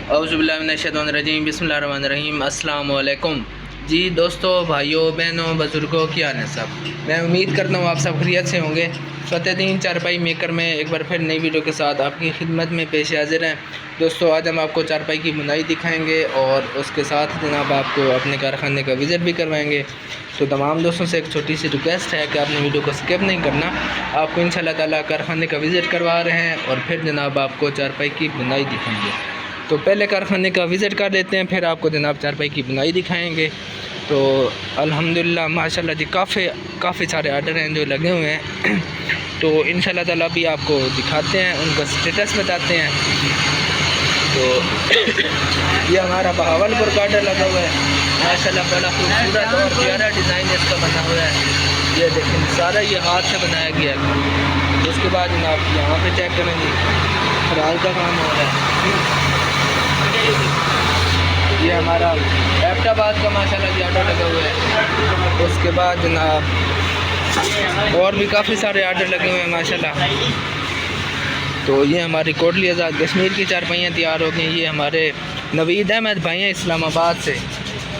औज़ुबिल्लाहि मिनश्शैतानिर्रजीम बिस्मिल्लाहिर्रहमानिर्रहीम। अस्सलाम वालेकुम। जी दोस्तों, भाइयों, बहनों, बुज़ुर्गों, क्या हाल है सब। मैं उम्मीद करता हूँ आप सब खैरियत से होंगे। फ़तेह-दीन चारपाई मेकर में एक बार फिर नई वीडियो के साथ आपकी खिदमत में पेश हाज़िर हैं। दोस्तों, आज हम आपको चारपाई की बुनाई दिखाएंगे और उसके साथ जनाब आपको अपने कारखाने का विज़िट भी करवाएंगे। तो तमाम दोस्तों से एक छोटी सी रिक्वेस्ट है कि आपने वीडियो को स्किप नहीं करना। आपको इंशाअल्लाह ताला कारखाने का विज़िट करवा रहे हैं और फिर जनाब आपको चारपाई की बुनाई दिखाएंगे। तो पहले कारखाने का विज़िट कर लेते हैं, फिर आपको जनाब चारपाई की बुनाई दिखाएंगे। तो अल्हम्दुलिल्लाह माशाल्लाह जी काफ़ी सारे आर्डर हैं जो लगे हुए हैं। तो इंशाअल्लाह ताला भी आपको दिखाते हैं, उनका स्टेटस बताते हैं। तो ये हमारा बहावलपुर का आर्डर लगा हुआ है। माशाल्लाह बड़ा खूबसूरत और प्यारा डिज़ाइन इसका बना हुआ है। ये देखें, सारा ये हाथ से बनाया गया है। उसके बाद जनाब यहाँ पे चेक करेंगे, खराल का काम हो रहा है। ये हमारा एबटाबाद का माशाल्लाह जी आर्डर लगा हुआ है। उसके बाद जनाब और भी काफ़ी सारे आर्डर लगे हुए हैं माशाल्लाह। तो ये हमारी कोटली आज़ाद कश्मीर की चारपाइयाँ तैयार हो गई। ये हमारे नवीद अहमद भाई हैं इस्लामाबाद से,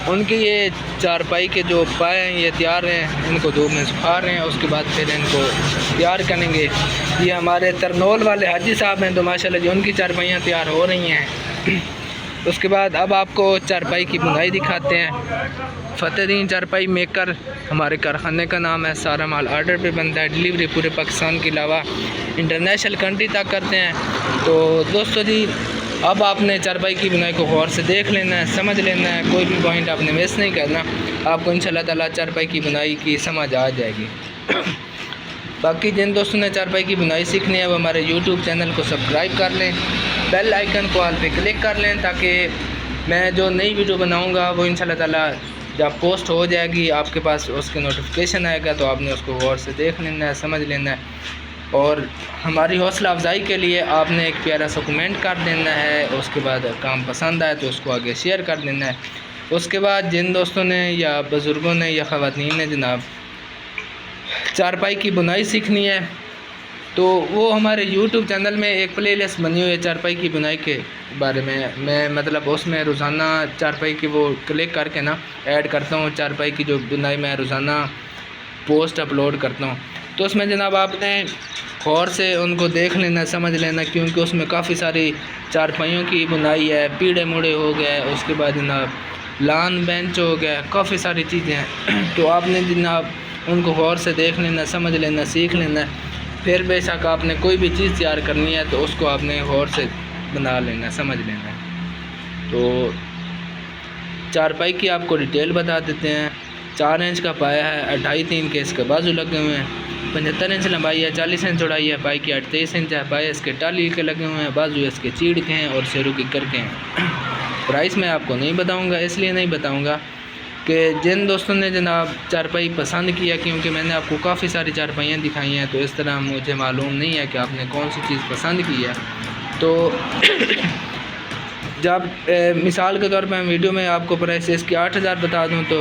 उनकी ये चारपाई के जो पाए हैं ये तैयार हैं। इनको धूप में सुखा रहे हैं, उसके बाद फिर इनको तैयार करेंगे। ये हमारे तरनोल वाले हाजी साहब हैं, तो माशाल्लाह जी उनकी चारपाइयाँ तैयार हो रही हैं। उसके बाद अब आपको चारपाई की बुनाई दिखाते हैं। फ़तेह-दीन चारपाई मेकर हमारे कारखाने का नाम है। सारा माल आर्डर पे बनता है, डिलीवरी पूरे पाकिस्तान के अलावा इंटरनेशनल कंट्री तक करते हैं। तो दोस्तों जी, अब आपने चारपाई की बुनाई को गौर से देख लेना है, समझ लेना है, कोई भी पॉइंट आपने मिस नहीं करना। आपको इंशाअल्लाह ताला चारपाई की बुनाई की समझ आ जाएगी। बाकी जिन दोस्तों ने चारपाई की बुनाई सीखनी है वो हमारे यूट्यूब चैनल को सब्सक्राइब कर लें, बेल आइकन को ऑल पे क्लिक कर लें, ताकि मैं जो नई वीडियो बनाऊंगा वो इंशाअल्लाह ताला जब पोस्ट हो जाएगी आपके पास उसके नोटिफिकेशन आएगा। तो आपने उसको गौर से देख लेना है, समझ लेना है। और हमारी हौसला अफजाई के लिए आपने एक प्यारा सा कमेंट कर देना है। उसके बाद काम पसंद आए तो उसको आगे शेयर कर देना है। उसके बाद जिन दोस्तों ने या बुज़ुर्गों ने या ख़वातीन ने जनाब चारपाई की बुनाई सीखनी है तो वो हमारे YouTube चैनल में एक प्लेलिस्ट बनी हुई है चारपाई की बुनाई के बारे में। मैं मतलब उसमें रोज़ाना चारपाई की वो क्लिक करके ना ऐड करता हूँ। चारपाई की जो बुनाई मैं रोज़ाना पोस्ट अपलोड करता हूँ। तो उसमें जनाब आपने गौर से उनको देख लेना, समझ लेना, क्योंकि उसमें काफ़ी सारी चारपाइयों की बुनाई है। पीढ़े मुड़े हो गए, उसके बाद जनाब लान बेंच हो गया, काफ़ी सारी चीज़ें हैं। तो आपने जनाब उनको गौर से देख लेना, समझ लेना, सीख लेना। फिर बेशक आपने कोई भी चीज़ तैयार करनी है तो उसको आपने गौर से बना लेना, समझ लेना। तो चारपाई की आपको डिटेल बता देते हैं। 4 इंच का पाया है, 2.5-3 के इसके बाजू लगे हुए हैं, 75 इंच लंबाई है, 40 इंच चौड़ाई है, पाई की 28 इंच है। पाए इसके टाली के लगे हुए हैं, बाजू इसके चीड़ के हैं और शेरों की कर के हैं। प्राइस मैं आपको नहीं बताऊँगा, इसलिए नहीं बताऊँगा कि जिन दोस्तों ने जनाब चारपाई पसंद किया, क्योंकि मैंने आपको काफ़ी सारी चारपाइयाँ दिखाई हैं, तो इस तरह मुझे मालूम नहीं है कि आपने कौन सी चीज़ पसंद की है। तो जब मिसाल के तौर पर मैं वीडियो में आपको प्राइस इसकी 8,000 बता दूं तो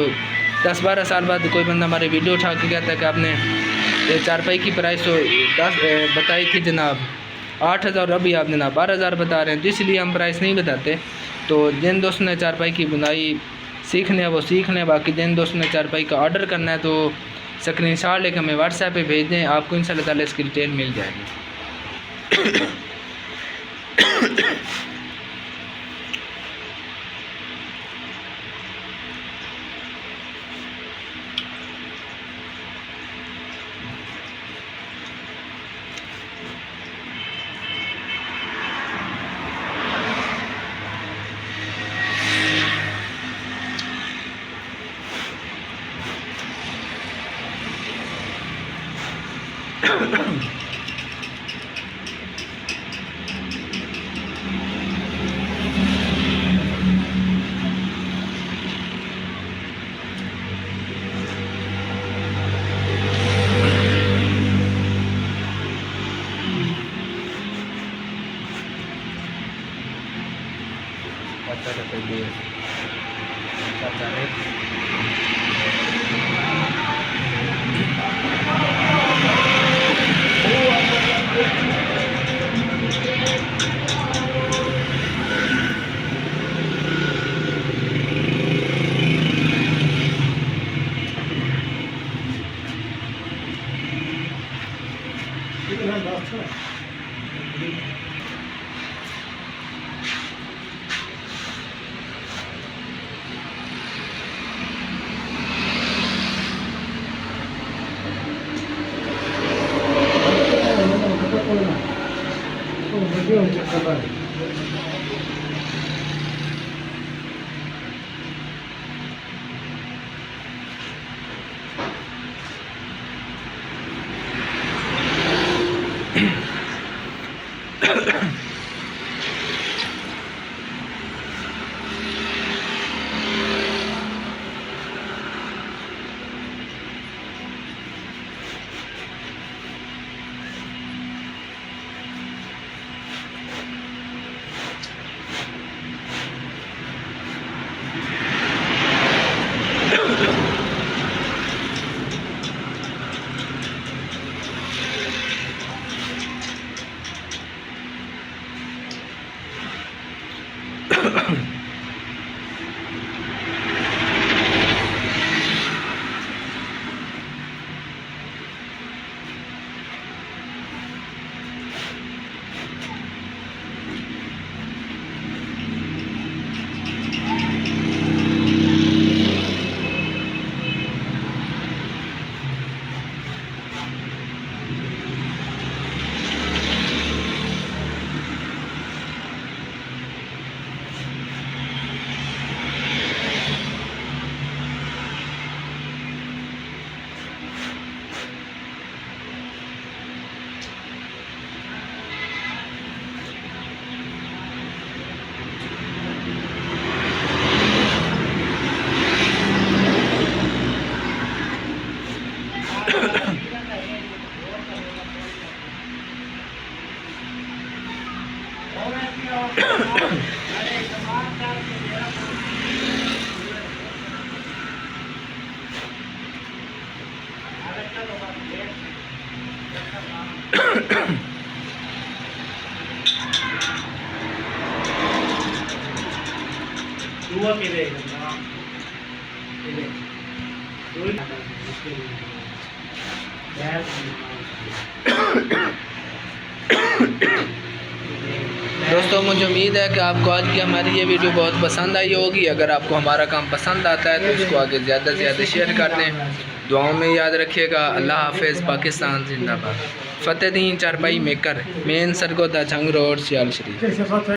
10-12 साल बाद कोई बंदा हमारे वीडियो उठा के कहता है कि आपने चारपाई की प्राइस तो 10 बताई थी जनाब 8,000, अभी आप जनाब 12,000 बता रहे हैं। तो इसलिए हम प्राइस नहीं बताते। तो जिन दोस्तों ने चारपाई की बुनाई सीखने है वो सीख लें। बाकी जिन दोस्तों ने चारपाई का ऑर्डर करना है तो स्क्रीनशॉट लेकर हमें व्हाट्सएप पे भेज दें, आपको इंशाअल्लाह ताला इसकी डिटेल मिल जाएगी। دوستوں مجھے امید ہے کہ آپ کو آج کی ہماری یہ ویڈیو بہت پسند آئی ہوگی. اگر آپ کو ہمارا کام پسند آتا ہے تو اس کو آگے زیادہ سے زیادہ شیئر کر دیں. دعاؤں میں یاد رکھیے گا. اللہ حافظ. پاکستان زندہ باد. فتح دین چارپائی میکر، مین سرگودا جھنگ روڈ، سیال شریف.